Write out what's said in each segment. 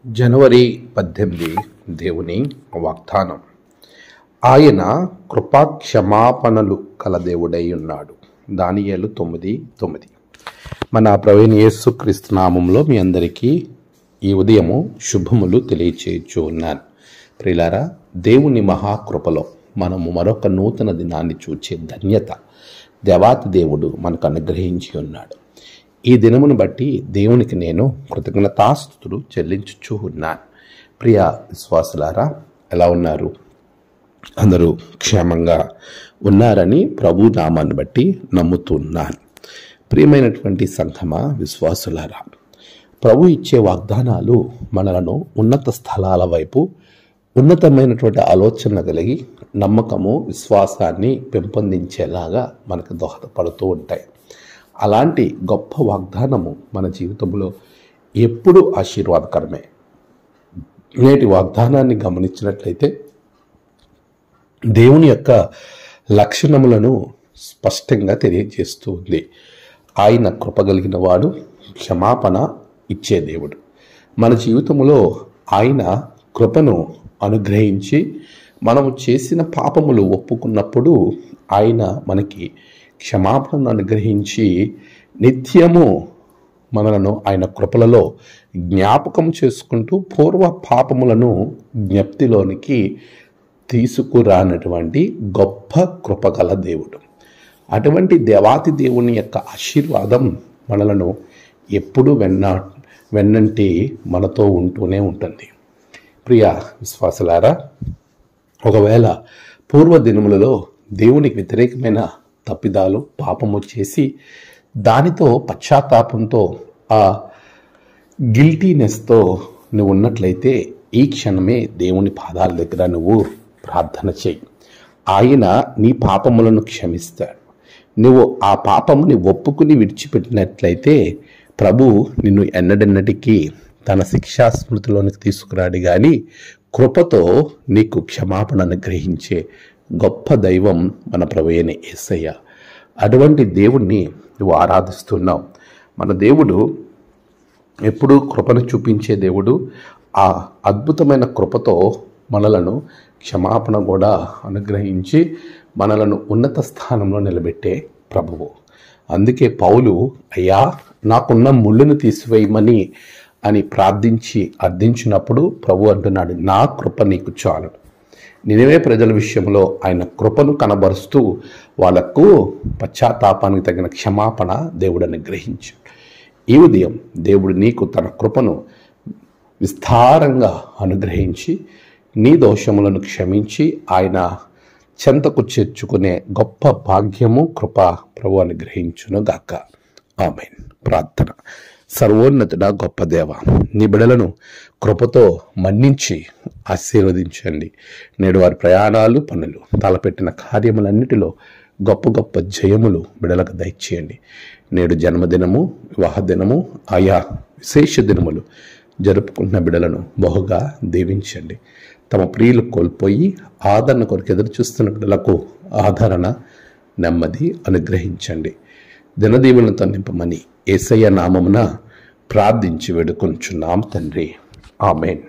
జనవరి 18 దేవుని వాగ్దానం. ఆయన కృపాక్షమాపణలు కల దేవుడై ఉన్నాడు. దానియేలు 9:9. మన ప్రభువైన యేసుక్రీస్తు నామములో మీ అందరికీ ఈ ఉదయము శుభములు తెలియచేయచ్చు ఉన్నాను. ప్రియులారా, దేవుని మహాకృపలో మనము మరొక నూతన దినాన్ని చూచే ధన్యత దేవాతి దేవుడు మనకు అనుగ్రహించి ఉన్నాడు. ఈ దినమును బట్టి దేవునికి నేను కృతజ్ఞతాస్తుతులు చెల్లించుచూ ఉన్నాను. ప్రియ విశ్వాసులారా, ఎలా ఉన్నారు? అందరూ క్షేమంగా ఉన్నారని ప్రభు నామాన్ని బట్టి నమ్ముతున్నాను. ప్రియమైనటువంటి సంఘమా, విశ్వాసులారా, ప్రభు ఇచ్చే వాగ్దానాలు మనలను ఉన్నత స్థలాల వైపు, ఉన్నతమైనటువంటి ఆలోచన కలిగి నమ్మకము, విశ్వాసాన్ని పెంపొందించేలాగా మనకు దోహదపడుతూ ఉంటాయి. అలాంటి గొప్ప వాగ్దానము మన జీవితంలో ఎప్పుడూ ఆశీర్వాదకరమే. నేటి వాగ్దానాన్ని గమనించినట్లయితే దేవుని యొక్క లక్షణములను స్పష్టంగా తెలియజేస్తూ ఉంది. ఆయన కృపగలిగిన వాడు, క్షమాపణ ఇచ్చే దేవుడు. మన జీవితంలో ఆయన కృపను అనుగ్రహించి మనము చేసిన పాపములు ఒప్పుకున్నప్పుడు ఆయన మనకి క్షమాపణను అనుగ్రహించి నిత్యము మనలను ఆయన కృపలలో జ్ఞాపకం చేసుకుంటూ పూర్వ పాపములను జ్ఞప్తిలోనికి తీసుకురానటువంటి గొప్ప కృపగల దేవుడు. అటువంటి దేవాతి దేవుని యొక్క ఆశీర్వాదం మనలను ఎప్పుడూ వెన్నంటి మనతో ఉంటూనే ఉంటుంది. ప్రియ విశ్వాసులారా, ఒకవేళ పూర్వ దినములలో దేవునికి వ్యతిరేకమైన తప్పిదాలు, పాపము చేసి దానితో పశ్చాత్తాపంతో, ఆ గిల్టీనెస్తో నువ్వు ఉన్నట్లయితే ఈ క్షణమే దేవుని పాదాల దగ్గర నువ్వు ప్రార్థన చేయి. ఆయన నీ పాపములను క్షమిస్తాడు. నువ్వు ఆ పాపముని ఒప్పుకుని విడిచిపెట్టినట్లయితే ప్రభు నిన్ను ఎన్నడెన్నటికీ తన శిక్షా స్మృతిలోనికి తీసుకురాడు కానీ కృపతో నీకు క్షమాపణ అనుగ్రహించే గొప్ప దైవం మన ప్రభువైన యేసయ్య. అటువంటి దేవుణ్ణి నువ్వు ఆరాధిస్తున్నావు. మన దేవుడు ఎప్పుడూ కృపను చూపించే దేవుడు. ఆ అద్భుతమైన కృపతో మనలను క్షమాపణ కూడా అనుగ్రహించి మనలను ఉన్నత స్థానంలో నిలబెట్టే ప్రభువు. అందుకే పౌలు, అయ్యా నాకున్న ముళ్ళును తీసివేయమని అని అర్థించినప్పుడు ప్రభు అంటున్నాడు, నా కృప నీకు చాలు. నినవే ప్రజల విషయంలో ఆయన కృపను కనబరుస్తూ వాళ్లకు పశ్చాత్తాపానికి తగిన క్షమాపణ దేవుడు అనుగ్రహించాడు. ఈ ఉదయం దేవుడు నీకు తన కృపను విస్తారంగా అనుగ్రహించి నీ దోషములను క్షమించి ఆయన చెంతకు చేర్చుకునే గొప్ప భాగ్యము, కృప ప్రభు అనుగ్రహించును గాక. ఆమేన్. ప్రార్థన. సర్వోన్నతుడ, గొప్ప దేవ, నీ బిడలను కృపతో మన్నించి ఆశీర్వదించండి. నేడు వారి ప్రయాణాలు, పనులు, తలపెట్టిన కార్యములన్నిటిలో గొప్ప గొప్ప జయములు బిడలకు దయచేయండి. నేడు జన్మదినము, వివాహ దినము, ఆయా విశేష దినములు జరుపుకుంటున్న బిడలను బహుగా దీవించండి. తమ ప్రియులు కోల్పోయి ఆదరణ కొరకు ఎదురు చూస్తున్న బిడలకు ఆదరణ, నెమ్మది అనుగ్రహించండి. దినదీవులతో నింపమని యేసయ్య నామమున ప్రార్థించి వేడుకొంచున్నాం తండ్రి. ఆమేన్.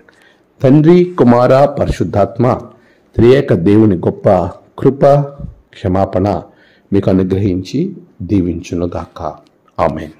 తండ్రి, కుమార, పరిశుద్ధాత్మ త్రియేక దేవుని గొప్ప కృప, క్షమాపణ మీకు అనుగ్రహించి దీవించునుగాక. ఆమేన్.